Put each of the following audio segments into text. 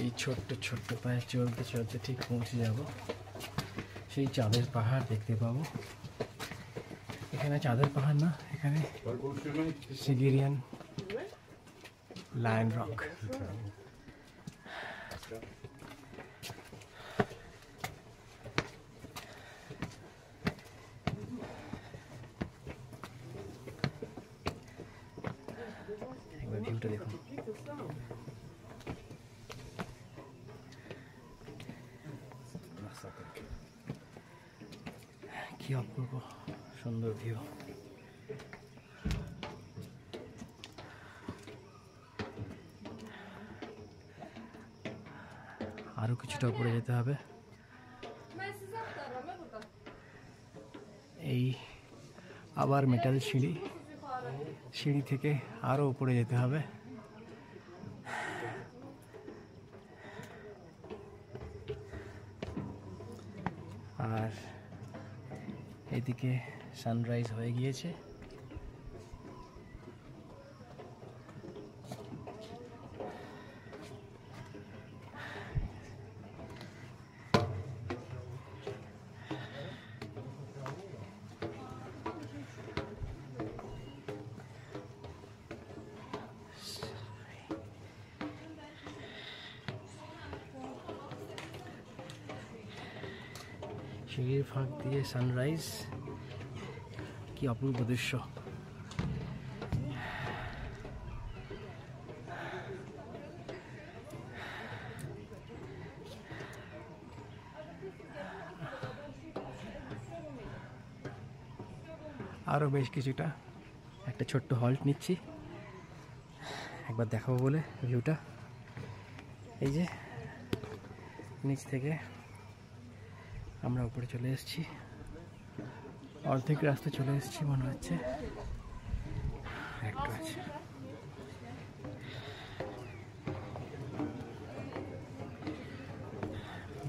এই ছোট্ট ছোট্ট পায়ে চলতে চলতে ঠিক পৌঁছে যাব, সেই চাঁদের পাহাড় দেখতে পাবো। এখানে চাঁদের পাহাড় না, এখানে সিগিরিয়ান লায়ন রক। একবার ভিউটা দেখুন, কি অপূর্ব সুন্দর ভিউ। আরো কিছুটা উপরে যেতে হবে। এই আবার মেটাল সিঁড়ি, সিঁড়ি থেকে আরো উপরে যেতে হবে। আর এদিকে সানরাইজ হয়ে গিয়েছে। সিঁড়ির ফাঁক দিয়ে সানরাইজ, কি অপূর্ব দৃশ্য। আরো বেশ কিছুটা, একটা ছোট্ট হল্ট নিচ্ছি একবার দেখাবো বলে ভিউটা। এই যে নিচ থেকে আমরা উপরে চলে এসেছি, অর্ধেক রাস্তা চলে এসেছি মনে হচ্ছে, একটু আছে।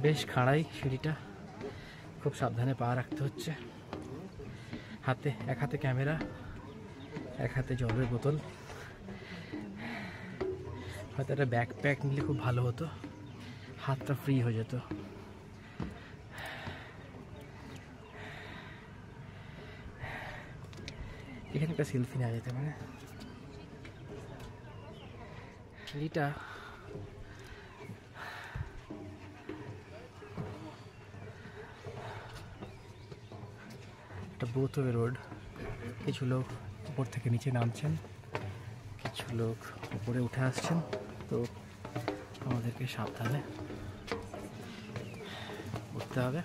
বেশ খাড়াই সিঁড়িটা, খুব সাবধানে পা রাখতে হচ্ছে। হাতে এক হাতে ক্যামেরা, এক হাতে জলের বোতল। হয়তো একটা ব্যাকপ্যাক নিলে খুব ভালো হতো, হাতটা ফ্রি হয়ে যেত। এখানে একটা সেলফি নেওয়া যেতে পারে। সিঁড়িটা একটা বোথ ওয়ে রোড। কিছু লোক উপর থেকে নিচে নামছেন, কিছু লোক উপরে উঠে আসছেন, তো আমাদেরকে সাবধানে উঠতে হবে।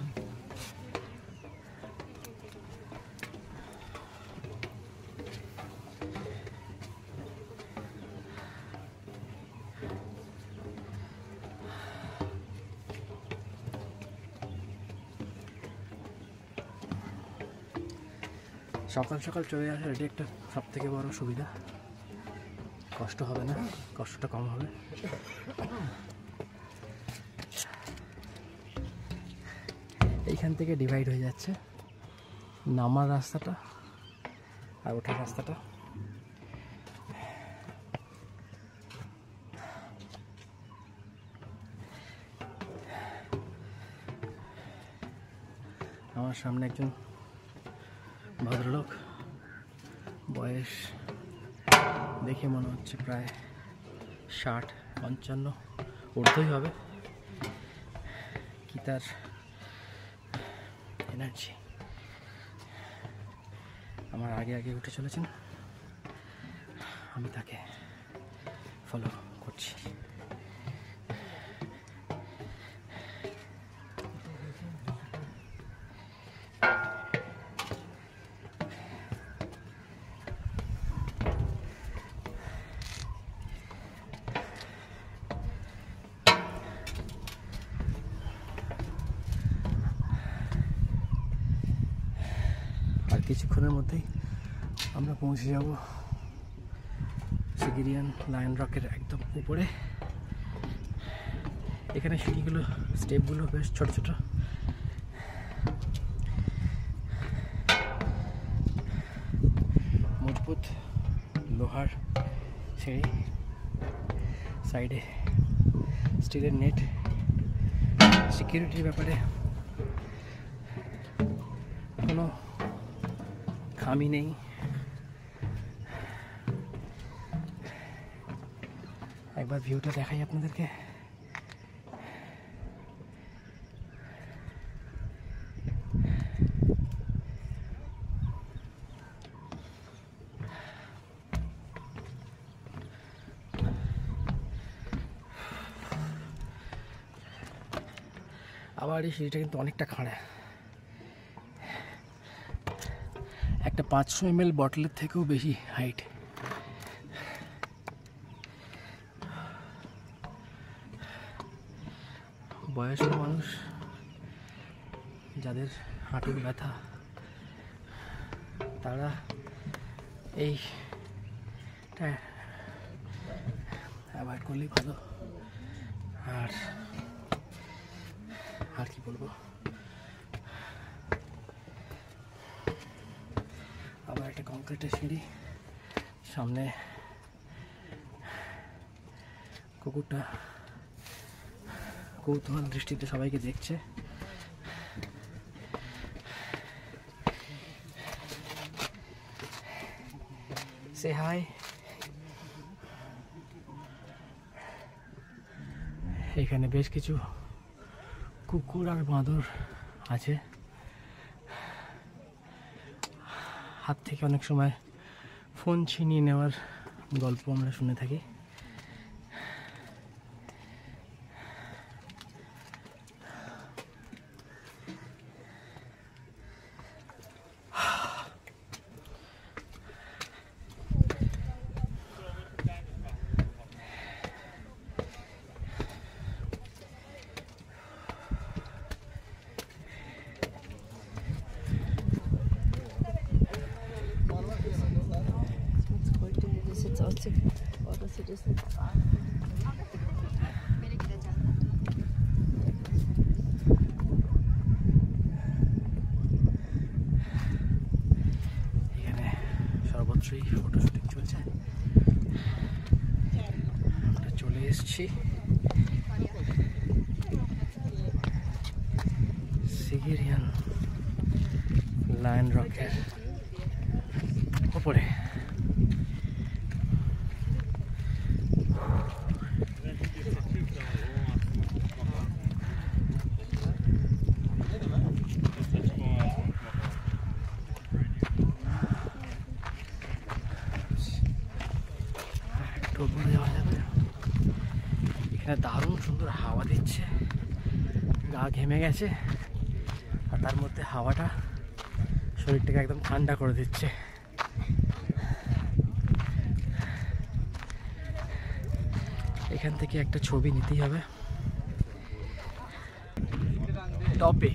সকাল সকাল চলে আসা এটি একটা সব থেকে বড় সুবিধা, কষ্ট হবে না, কষ্টটা কম হবে। এইখান থেকে ডিভাইড হয়ে যাচ্ছে নামার রাস্তাটা আর ওঠার রাস্তাটা। আমার সামনে একজন ভদ্রলোক, বয়স দেখে মনে হচ্ছে প্রায় 60-55 ঊর্ধ্বই হবে। কি তার এনার্জি! আমার আগে আগে উঠে চলেছেন, আমি তাকে ফলো করছি। আর কিছুক্ষণের মধ্যেই আমরা পৌঁছে যাব সিগিরিয়ান লায়ন রকের একদম উপরে। এখানে সিঁড়িগুলো, স্টেপগুলো বেশ ছোট ছোট। মজবুত লোহার সিঁড়ি, সাইডে স্টিলের নেট, সিকিউরিটির ব্যাপারে কোনো খামি নেই। একবার ভিউটা দেখাই আপনাদেরকে। আবার এই সিঁড়িটা কিন্তু অনেকটা খাড়া, একটা 500 ml বটলের থেকেও বেশি হাইট। বয়স্ক মানুষ যাদের হাঁটুর ব্যথা তারা এইটা অ্যাভয়েড করলেই ভালো। আর কি বলবো, আবার একটা কংক্রিটের সিঁড়ি, সামনে কুকুরটা কৌতূহল দৃষ্টিতে সবাইকে দেখছে। সে হাই। এখানে বেশ কিছু কুকুর আর বাঁদর আছে। হাত থেকে অনেক সময় ফোন ছিনিয়ে নেওয়ার গল্প আমরা শুনে থাকি। এখানে সর্বত্রই ফটো শুটিং চলছে। আমরা চলে এসেছি সিগিরিয়ান লায়ন রকের উপরে। উপরে যাওয়া যাবে। এখানে দারুণ সুন্দর হাওয়া দিচ্ছে, গা ঘেমে গেছে আর তার মধ্যে হাওয়াটা শরীরটাকে একদম ঠান্ডা করে দিচ্ছে। এখান থেকে একটা ছবি নিতেই হবে টপে।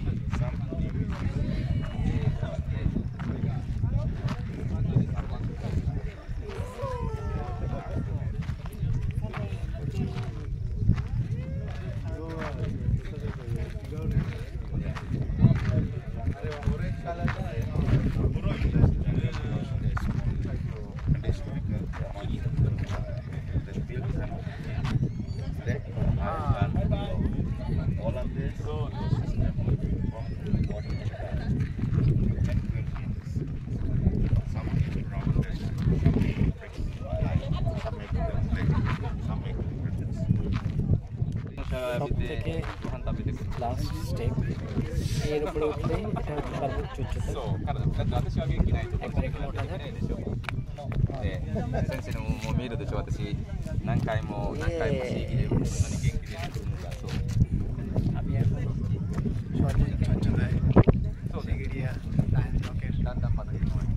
থেকে লাস্ট স্টেপ এর উপরে উঠলে এটা সর্বোচ্চ উচ্চতা। একবার এখানে ওঠা যাক। 先生のもう見えるでしょ、私何回も何回も刺激でこんなに元気でやってるのが。そう আমি এখন সর্বোচ্চ উচ্চতায় সিগিরিয়া লায়ন রকের だんだんまた広がる。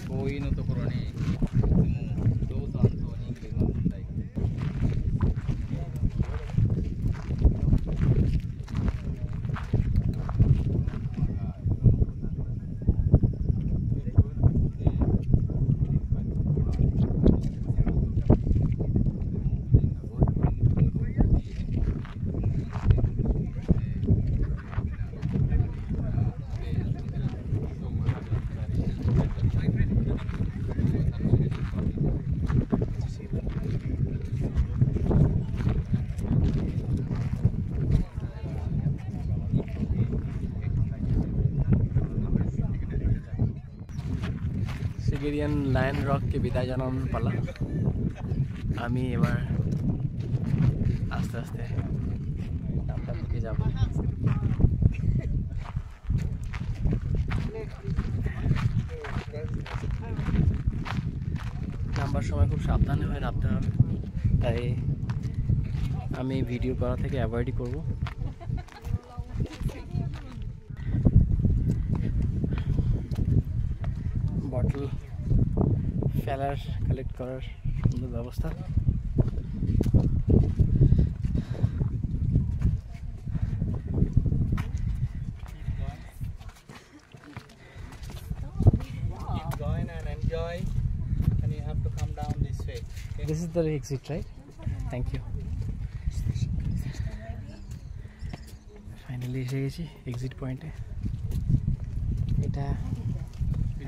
こういうのところにいつも動産と人間が問題。বুলগেরিয়ান লায়ন রককে বিদায় জানানোর পালা। আমি এবার আস্তে আস্তে নামটার দিকে যাব। নামবার সময় খুব সাবধানে হয়ে নামতে হবে, তাই আমি ভিডিও করা থেকে অ্যাভয়েডই করব। বটল ফেলার কালেক্ট করার সুন্দর ব্যবস্থা। Join and enjoy, and you have to come down this way. Okay? This is the exit, right? Thank you. Finally এসে গেছি এক্সিট পয়েন্টে। এটা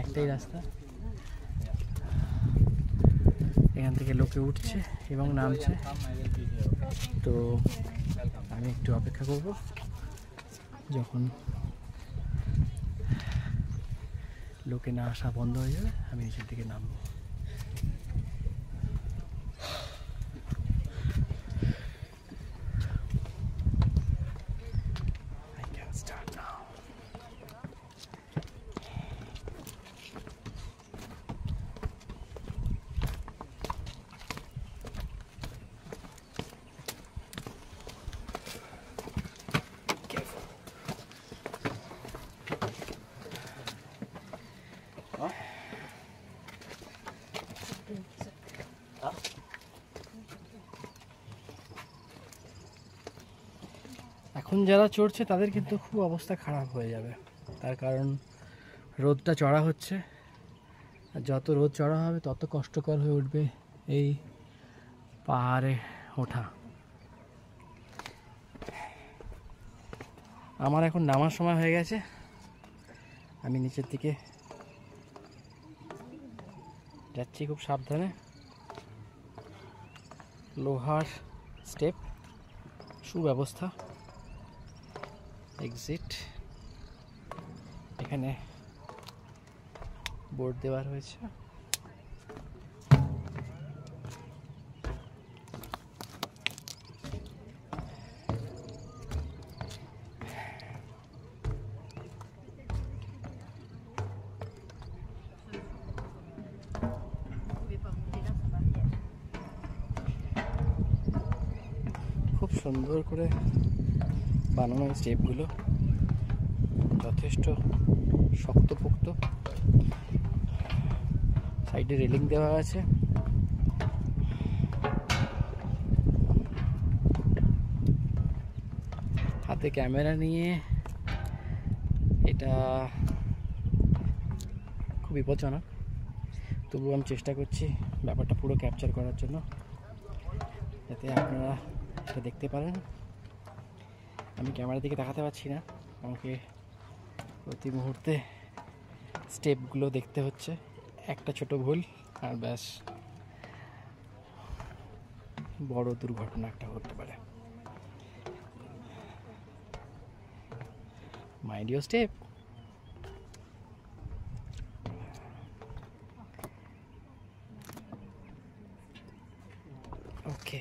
একটাই রাস্তা, এখান থেকে লোকে উঠছে এবং নামছে। Come, I will be here. Okay? তো Welcome. আমি একটু অপেক্ষা করব, যখন লোকে না আসা বন্ধ হয়ে যাবে আমি নিচের দিকে নামবো। I can start now. Careful. এখন যারা চড়ছে তাদের কিন্তু খুব অবস্থা খারাপ হয়ে যাবে, তার কারণ রোদটা চড়া হচ্ছে, আর যত রোদ চড়া হবে তত কষ্টকর হয়ে উঠবে এই পাহাড়ে ওঠা। আমার এখন নামার সময় হয়ে গেছে, আমি নিচের দিকে যাচ্ছি খুব সাবধানে। লোহার স্টেপ, সুব্যবস্থা। এক্সিট, এখানে বোর্ড দেওয়া রয়েছে। খুব সুন্দর করে বানানো স্টেপগুলো, যথেষ্ট শক্তপোক্ত। সাইডে রেলিং দেওয়া আছে। হাতে ক্যামেরা নিয়ে এটা খুব বিপজ্জনক, তবুও আমি চেষ্টা করছি ব্যাপারটা পুরো ক্যাপচার করার জন্য, যাতে আপনারা এটা দেখতে পারেন। আমি ক্যামেরার দিকে দেখাতে পারছি না, আমাকে প্রতি মুহূর্তে স্টেপগুলো দেখতে হচ্ছে। একটা ছোট ভুল আর ব্যাস বড় দুর্ঘটনা একটা হতে পারে। Mind your step. ওকে,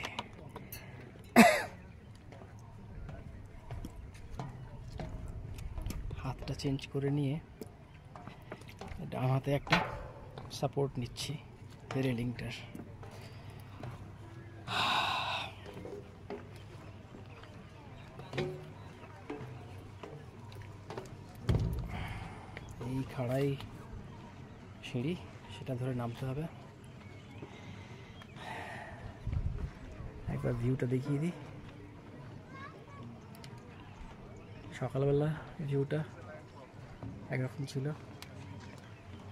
হাতটা চেঞ্জ করে নিয়ে ডান হাতে একটা সাপোর্ট নিচ্ছি রেলিংটার। এই খাড়াই সিঁড়ি, সেটা ধরে নামতে হবে। একবার ভিউটা দেখিয়ে দিই। সকালবেলা ভিউটা একরকম ছিল,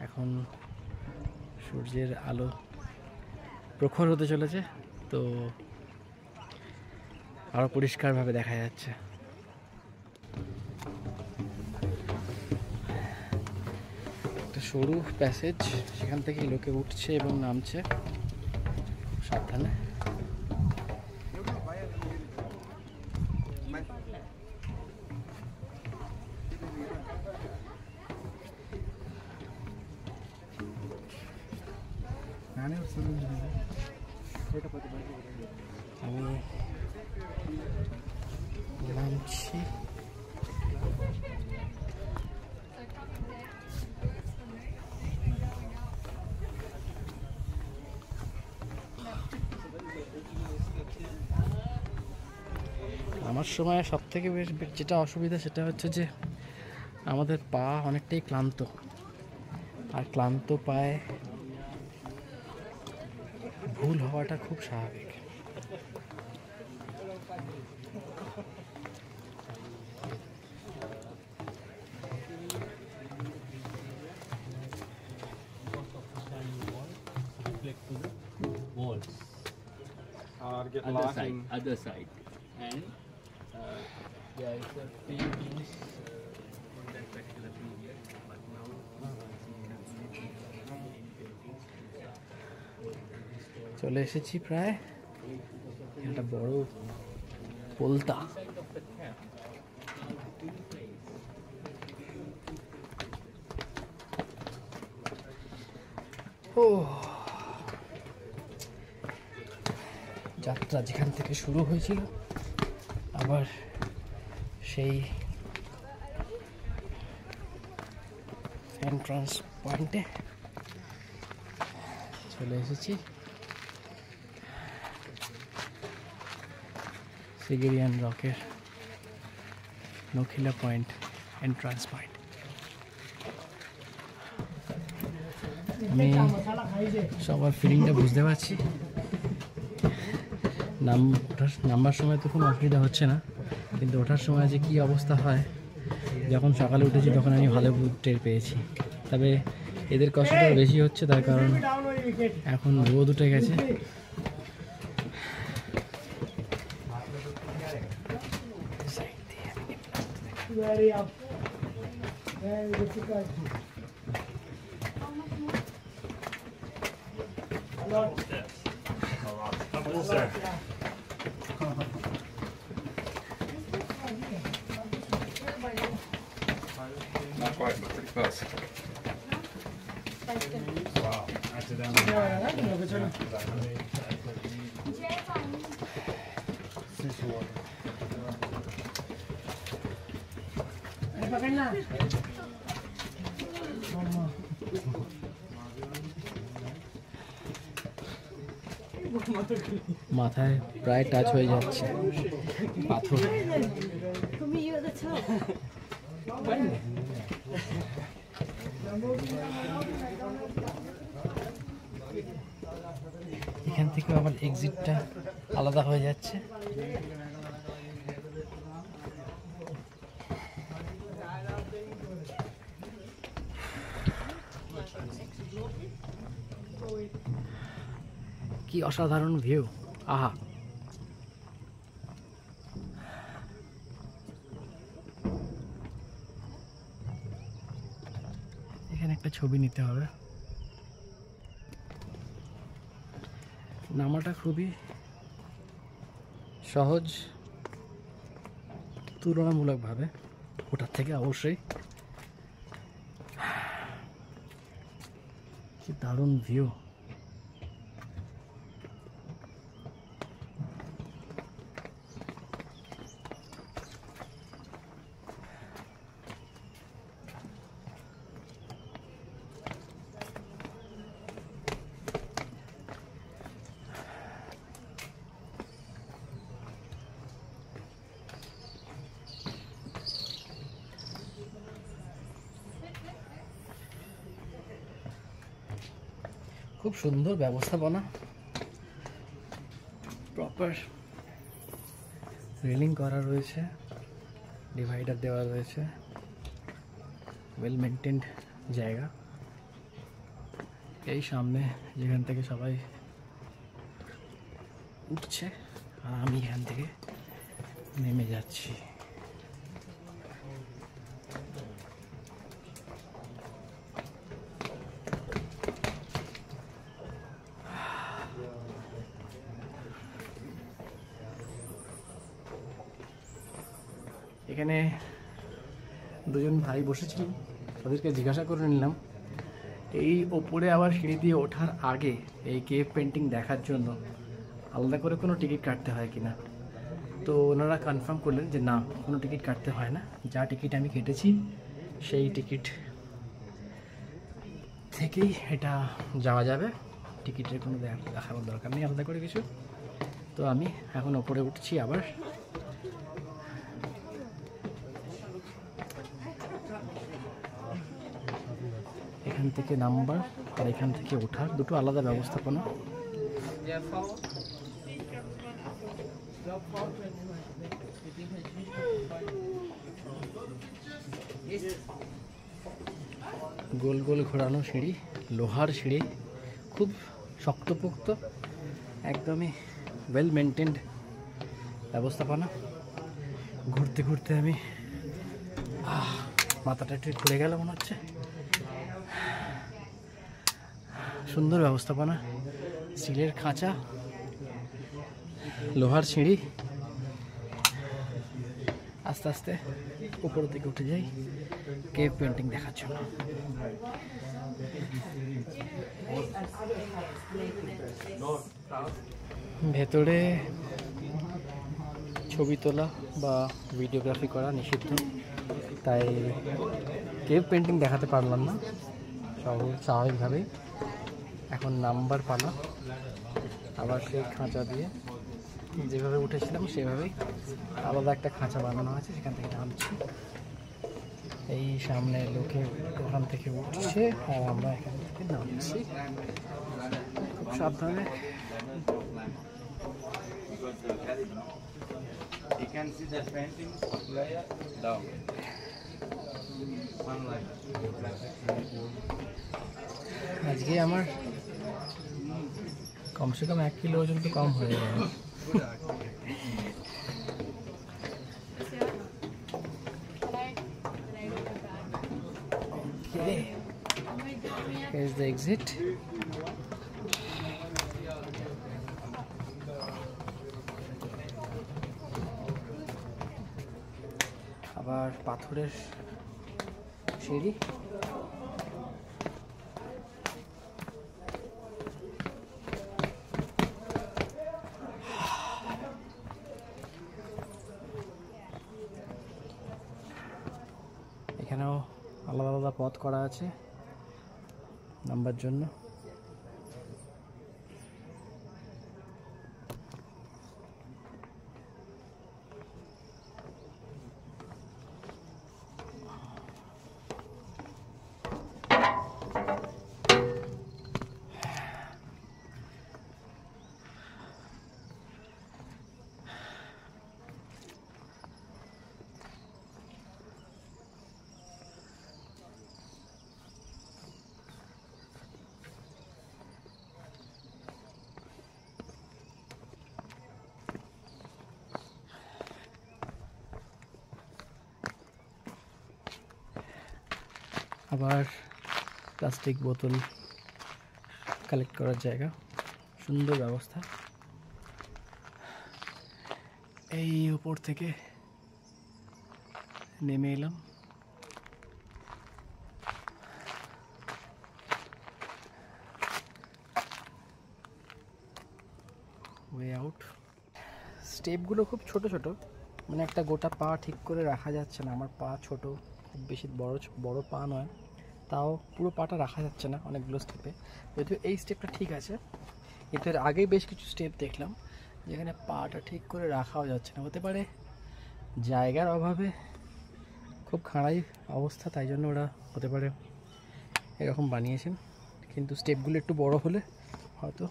এখন সূর্যের আলো প্রখর হতে চলেছে, তো আরো পরিষ্কারভাবে দেখা যাচ্ছে। একটা সরু প্যাসেজ, সেখান থেকে লোকে উঠছে এবং নামছে সাবধানে। আমি নামছি। আমার সময় সব থেকে যেটা অসুবিধা সেটা হচ্ছে যে আমাদের পা অনেকটাই ক্লান্ত, আর ক্লান্ত পায়ে ভুল হওয়াটা খুব স্বাভাবিক। Walls. Or get Other side, and there is a paintings in that particular period, but now চলে এসেছি প্রায়। একটা বড় পোলতা। ও যাত্রা যেখান থেকে শুরু হয়েছিল আবার সেই এন্ট্রান্স পয়েন্টে চলে এসেছি। সিগেরিয়ান রকের নখিলা পয়েন্ট এন্ট্রান্স পয়েন্ট। আমি সবার ফিলিংটা বুঝতে পারছি। নামবার সময় তো কোনো অসুবিধা হচ্ছে না, কিন্তু ওঠার সময় যে কী অবস্থা হয়, যখন সকালে উঠেছি তখন আমি ভালো টের পেয়েছি। তবে এদের কষ্টটা বেশি হচ্ছে, তার কারণ এখন রোদ উঠে গেছে। Not quite, but pretty close. মাথায় প্রায় টাচ হয়ে যাচ্ছে পাথর। এখান থেকে আবার এক্সিটটা আলাদা হয়ে যাচ্ছে। কি অসাধারণ ভিউ! আহা, এখানে একটা ছবি নিতে হবে। নামাটা খুবই সহজ তুলনামূলকভাবে, ওটার থেকে অবশ্যই। কি দারুণ ভিউ! খুব সুন্দর ব্যবস্থাপনা, প্রপার রেলিং করা রয়েছে, ডিভাইডার দেওয়া রয়েছে, ওয়েল মেনটেন্ড জায়গা। এই সামনে যেখান থেকে সবাই উঠছে, আর আমি এখান থেকে নেমে যাচ্ছি। এখানে দুজন ভাই বসেছিল, তাদেরকে জিজ্ঞাসা করে নিলাম এই ওপরে আবার সিঁড়ি দিয়ে ওঠার আগে এই কেভ পেন্টিং দেখার জন্য আলাদা করে কোনো টিকিট কাটতে হয় কিনা, তো ওনারা কনফার্ম করলেন যে না, কোনো টিকিট কাটতে হয় না। যা টিকিট আমি কেটেছি সেই টিকিট থেকেই এটা যাওয়া যাবে, টিকিটের কোনো দেখানোর দরকার নেই আলাদা করে কিছু। তো আমি এখন ওপরে উঠছি আবার। এখান থেকে নাম্বার আর এখান থেকে ওঠার দুটো আলাদা ব্যবস্থাপনা। গোল গোল ঘোরানো সিঁড়ি, লোহার সিঁড়ি, খুব শক্তপোক্ত, একদমই ওয়েল মেনটেন্ড ব্যবস্থাপনা। ঘুরতে ঘুরতে আমি মাথাটা একটু ঘুরে গেল মনে হচ্ছে। সুন্দর ব্যবস্থাপনা, স্টিলের খাঁচা, লোহার সিঁড়ি। আস্তে আস্তে উপর থেকে উঠে যাই কেভ পেন্টিং দেখার জন্য। ভেতরে ছবি তোলা বা ভিডিওগ্রাফি করা নিষিদ্ধ, তাই কেভ পেন্টিং দেখাতে পারলাম না স্বাভাবিকভাবেই। এখন নাম্বার পালা, আবার সেই খাঁচা দিয়ে যেভাবে উঠেছিলাম সেভাবেই আলাদা একটা খাঁচা বানানো আছে, সেখান থেকে নামছি। এই সামনে লোকে ওখান থেকে উঠছে আর আমরা এখান থেকে নামছি খুব সাবধানে। আজকে আমার কমসে কম 1 কিলো ওজন তো কম হয়ে যাবে। Okay, here's the exit. আবার পাথরের সিঁড়ি, এখানেও আলাদা আলাদা পথ করা আছে নাম্বার জন্য। আবার প্লাস্টিক বোতল কালেক্ট করার জায়গা, সুন্দর ব্যবস্থা। এই উপর থেকে নেমে এলাম। Way out. স্টেপগুলো খুব ছোট ছোট, মানে একটা গোটা পা ঠিক করে রাখা যাচ্ছে না। আমার পা ছোট, খুব বেশি বড় পা নয়, তাও পুরো পাটা রাখা যাচ্ছে না অনেকগুলো স্টেপে। যদিও এই স্টেপটা ঠিক আছে, এর আগেই বেশ কিছু স্টেপ দেখলাম যেখানে পাটা ঠিক করে রাখাও যাচ্ছে না। হতে পারে জায়গার অভাবে, খুব খাঁড়াই অবস্থা, তাই জন্য ওরা হতে পারে এরকম বানিয়েছেন। কিন্তু স্টেপগুলো একটু বড় হলে হয়তো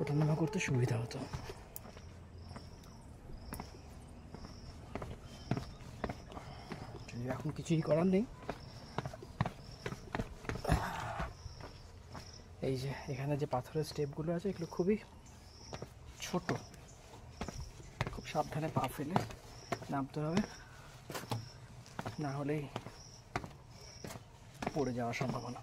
ওঠানামা করতে সুবিধা হতো। এখন কিছুই করার নেই। এই যে এখানে যে পাথরের স্টেপগুলো আছে, এগুলো খুবই ছোট, খুব সাবধানে পা ফেলে নামতে হবে, না হলেই পড়ে যাওয়ার সম্ভাবনা।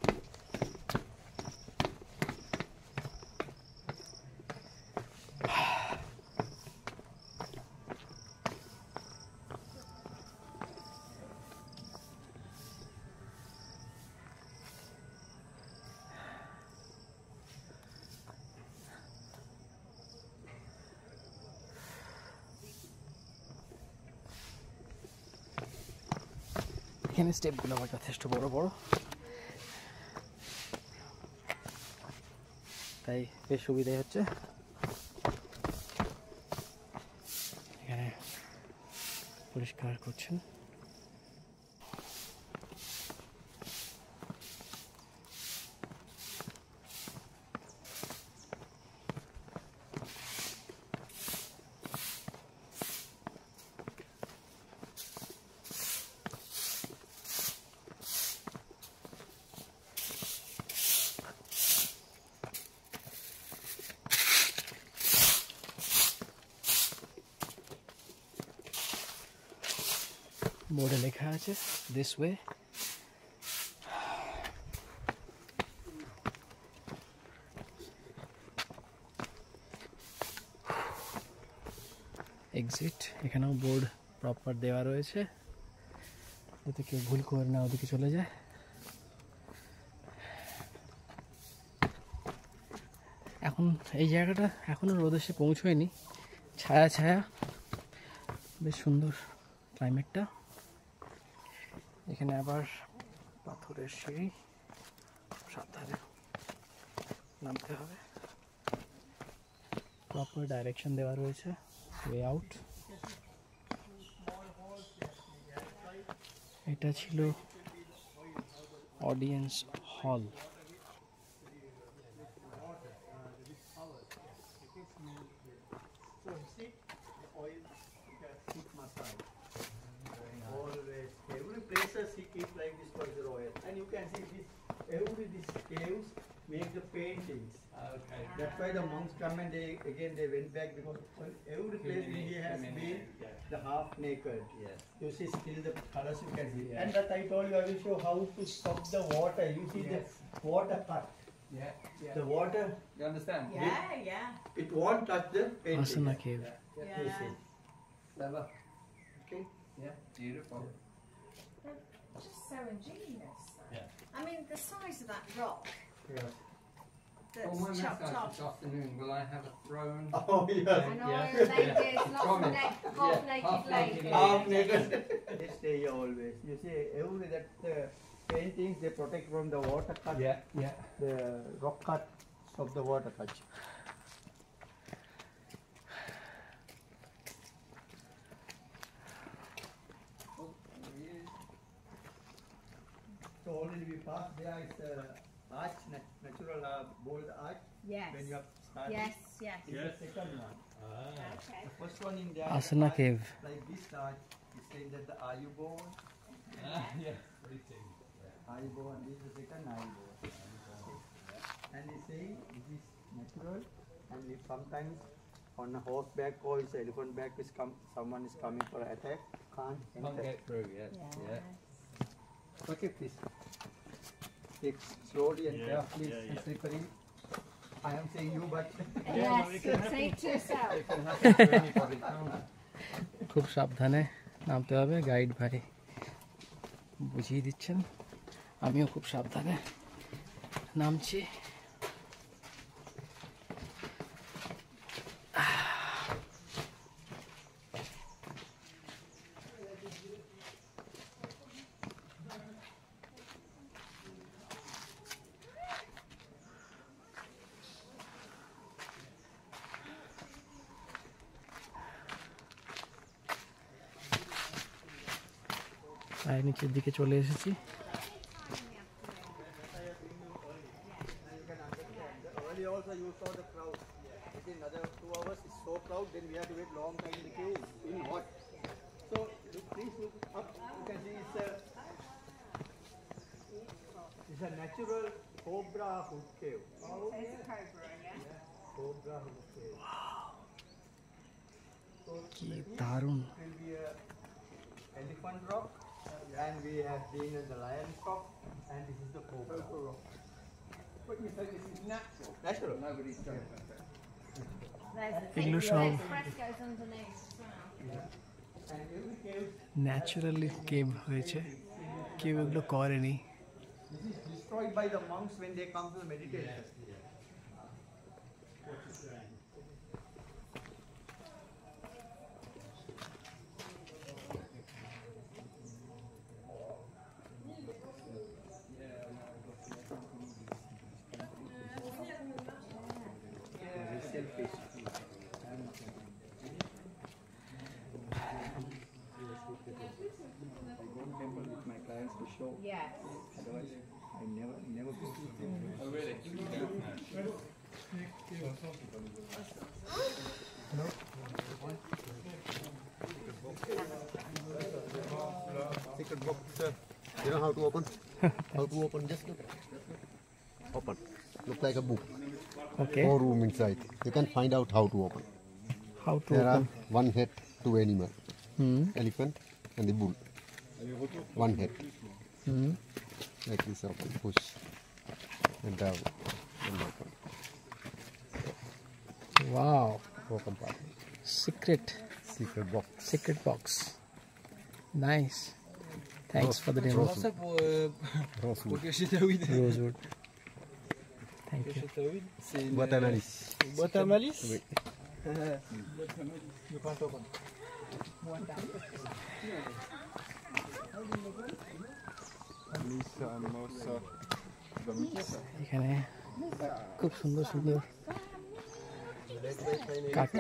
এখানে স্টেপগুলো আবার যথেষ্ট বড় বড়, তাই বেশ সুবিধাই হচ্ছে। এখানে পরিষ্কার করছেন। বোর্ডে লেখা আছে দিস ওয়ে। এক্সিট, এখানেও বোর্ড প্রপার দেওয়া রয়েছে যাতে কেউ ভুল করে না ওদিকে চলে যায়। এখন এই জায়গাটা এখনও রোদ এসে পৌঁছয়নি, ছায়া ছায়া, বেশ সুন্দর ক্লাইমেটটা। এখানে আবার পাথরের সিঁড়ি, সাবধানে নামতে হবে। প্রপার ডাইরেকশন দেওয়া রয়েছে, ওয়ে আউট। এটা ছিল অডিয়েন্স হল। Every places he keep like this for the royal, and you can see this. Every these caves make the paintings. Okay. That's why the monks come and they went back because every place in India has been the half naked. Yes. You see still the colors you can see. Yeah. And that I told you I will show how to stop the water. You see Yes. the water cut. Yeah. Yeah. The water, You understand? Yeah. it won't touch the painting. Asana cave. You see. Clever. Okay. Yeah. Beautiful. Just so ingenious. Yeah. I mean, the size of that rock Yeah. that's my chopped massage off. this afternoon. Will I have a throne? Oh yeah. I know, Yeah. ladies, lots of Promise. half-naked half-naked ladies. Half naked. They stay here always. You see, every that paintings they protect from the water cut. Yeah. The rock cut of the water cut. So already we passed there is arch, natural bold arch. Yes. When you have started. Yes, yes. This is the second one. Okay. The first one in there. Asana arch, cave. Like this arch, is saying that the Ayuborn. Yeah. Ayuborn. This is the second Ayuborn. And they say this is natural, and if sometimes on a horseback or is elephant back is someone is coming for attack, can't Can't enter. get through. Yes. Yeah. Look at this. Take slowly and carefully, it's slippery. I am saying you, but Yes, say it to yourself. It can happen to anybody, can't it? খুব সাবধানে নামতে হবে, guide ভাই বুঝিয়ে দিচ্ছেন, আমিও খুব সাবধানে নামছি। আর নিচের দিকে চলে এসেছি। earlier also you saw the crowd. Within another 2 hours it's so crowd, then we have to wait long time in the queue. In hot. So please look up. You can see it's a natural cobra hood cave. It's a cobra, yeah? Cobra hood cave. So কি দারুণ! it will be a elephant rock, and we have been in the lion rock, and this is the cobra rock. But you say this is natural. Natural. Nobody's done it. এগুলো সব There's frescoes underneath as well. And every cave, naturally cave হয়েছে, কেউ এগুলো করেনি। this is destroyed by the monks when they come to the meditation. Yes. Otherwise, I never go. Oh, really? Secret box, sir. You know how to open? How to open? Just look. Open. Look like a book. Okay. 4 room inside. You can find out how to open. How to There are open? one head, 2 animal. Hmm. Elephant and the bull. One head. Hmm. Like this open. Push. And down. And open. Wow. Open part. Secret. Secret box. Secret box. Nice. Thanks for the demo. Rosewood. Rosewood. Thank you. Boîte à malice. Boîte à malice? Oui. You can't open. এখানে খুব সুন্দর সুন্দর কাঠ।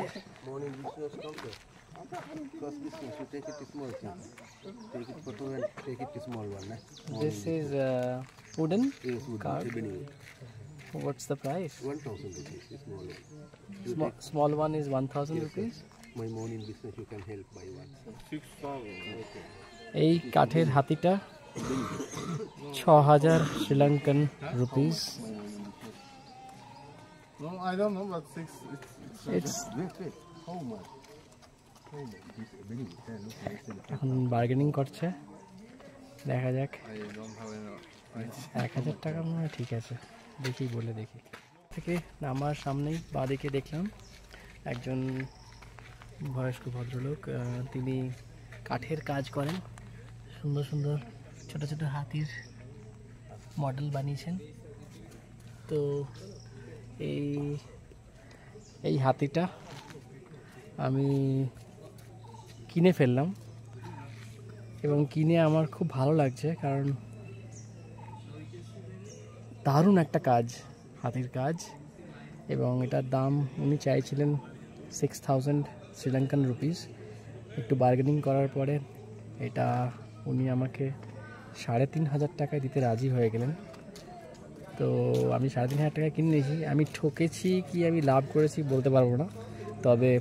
Morning business counter. First business, you take it to small thing. Take it photo and take it to small one. This is wooden. Yes, wood. Card. Ebony. What's the price? 1,000 rupees, the small one. You Small one is 1,000 Yes, rupees. my morning business you can help by one. এই কাঠের হাতিটা 6,000 Sri Lankan rupees. No, I don't know, but It's Wait. How much? This ebony. Look, এখন bargaining করছে, দেখা যাক। I don't have any. 1,000 টাকা মনে হয় ঠিক আছে, দেখি বলে দেখি। থেকে আমার সামনেই বাঁদিকে দেখলাম একজন বয়স্ক ভদ্রলোক, তিনি কাঠের কাজ করেন, সুন্দর সুন্দর ছোট ছোট হাতির মডেল বানিয়েছেন। তো এই হাতিটা আমি কিনে ফেললাম এবং কিনে আমার খুব ভালো লাগছে, কারণ দারুণ একটা কাজ, হাতির কাজ। এবং এটার দাম উনি চাইছিলেন 6,000 শ্রীলঙ্কান রুপিস। একটু বার্গেনিং করার পরে এটা উনি আমাকে 3,500 টাকায় দিতে রাজি হয়ে গেলেন। তো আমি 3,500 টাকায় কিনে নিয়েছি। আমি ঠকেছি কি আমি লাভ করেছি বলতে পারবো না, তবে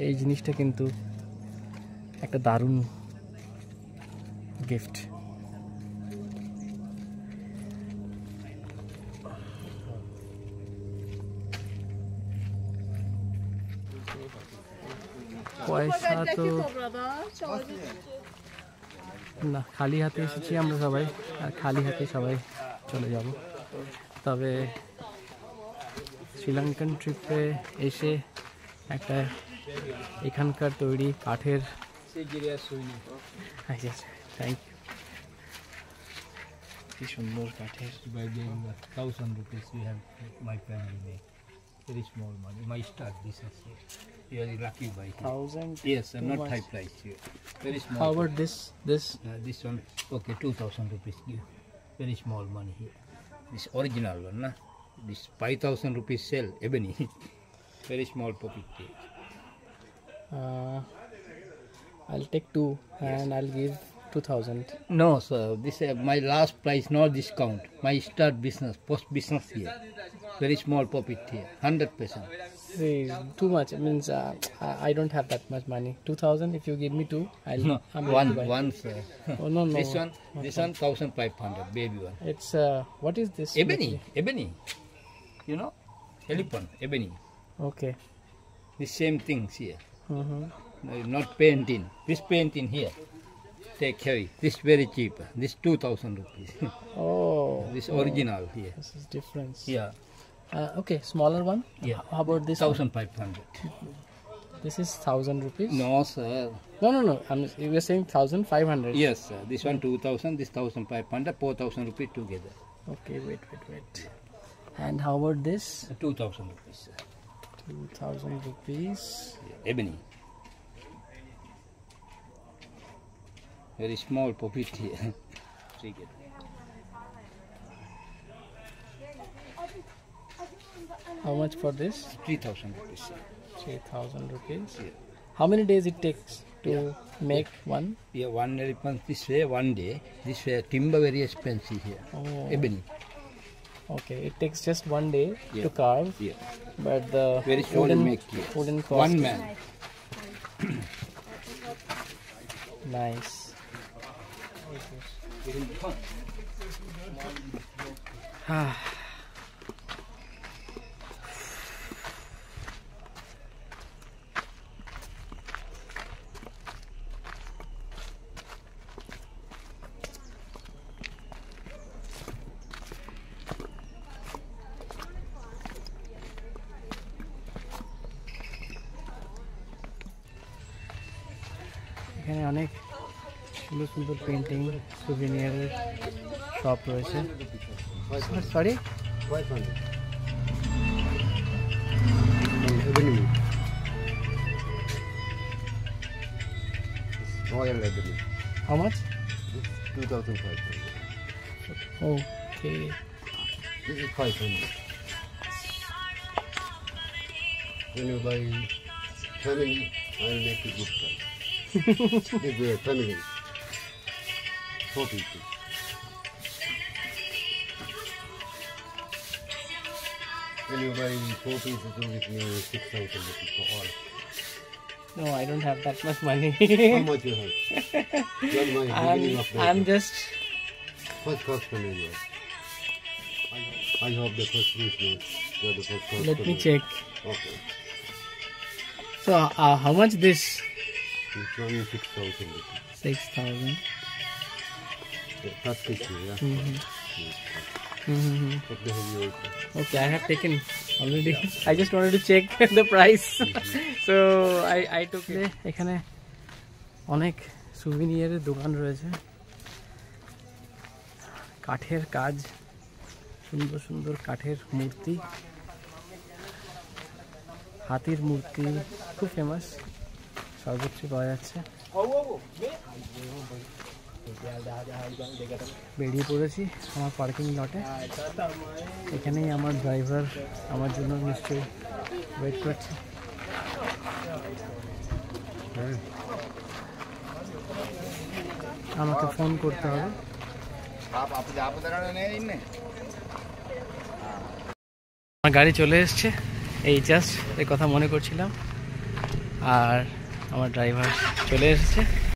এই জিনিসটা কিন্তু একটা দারুণ গিফট। পয়সা তো না, খালি হাতে এসেছি আমরা সবাই, আর খালি হাতে সবাই চলে যাব। তবে শ্রীলঙ্কান ট্রিপে এসে একটা এখানকার তৈরি কাঠের, থ্যাংক ইউ, কি সুন্দর কাঠের। By getting 1,000 rupees, we have my family make very small money. My start business here. You are lucky by here. 1,000? Yes, Too not much. high price here. Very small. How about this? This one, okay, 2,000 rupees give. Very small money here. This original one, na? This 5,000 rupees sell, ebony. Very small profit here. I'll take 2 and I'll give 2,000. No, sir. This my last price, no discount. My start business, post business here. Very small profit here, 100%. See, too much. It means I don't have that much money. 2,000. If you give me 2, No, I'm ready to buy. one, sir. Oh no, no. This one, 1,500, baby one. It's what is this? Ebony. You know, elephant, ebony. Okay. The same things here. Mm-hmm. Not painting. This painting here. Take heavy. This very cheap. This 2,000 rupees. Oh. This original here. This is difference. Yeah, Okay, smaller one. yeah. How about this one? 1,500. This is 1,000 rupees. No, sir. No. You were saying 1,500. Yes, sir. This one 2,000. This 1,500. 4,000 rupees together. Okay, wait. And how about this? 2,000 rupees, sir. 2,000 rupees. Yeah, ebony. Very small profit here. Together. How much for this? 3,000 rupees, sir. 3,000 rupees. Yeah. How many days it takes to make one? Yeah, one elephant this way, one day. This way, timber very expensive here. Oh. Ebony. Okay, it takes just one day Yeah. to carve, Yeah. but the Very slowly make here. wooden cost One is man. nice. Ah. এখানে অনেক সুন্দর সুন্দর painting সুভিনিয়ারের shop রয়েছে। Sorry, 500. Ebony. Royal ebony. How much? 2,500. Okay, This is 500. When you buy family, I will make a good price. This is family. 4 people. When you buy 4 pieces, you give me 6,000 rupees for all. no, I don't have that much money. How much you have? You are my beginning of I'm business. just First customer you are. I have the first business. You are the first customer. let me check. Okay. So how much this? It's only 6,000 rupees. 6,000. First picture, yeah. What the hell you also? Okay, I have taken already. I just wanted to check the price. So I took it. এখানে অনেক সুভিনিয়ারের দোকান রয়েছে, কাঠের কাজ, সুন্দর সুন্দর কাঠের মূর্তি, হাতির মূর্তি খুব ফেমাস, সর্বত্রই পাওয়া যাচ্ছে। বেরিয়ে পড়েছি আমার পার্কিং লটে। এখানেই আমার ড্রাইভার আমার জন্য নিশ্চয়ই ওয়েট করছে। আমাকে ফোন করতে হবে। আমার গাড়ি চলে এসছে, এই জাস্ট এই কথা মনে করছিলাম, আর আমার ড্রাইভার চলে এসেছে।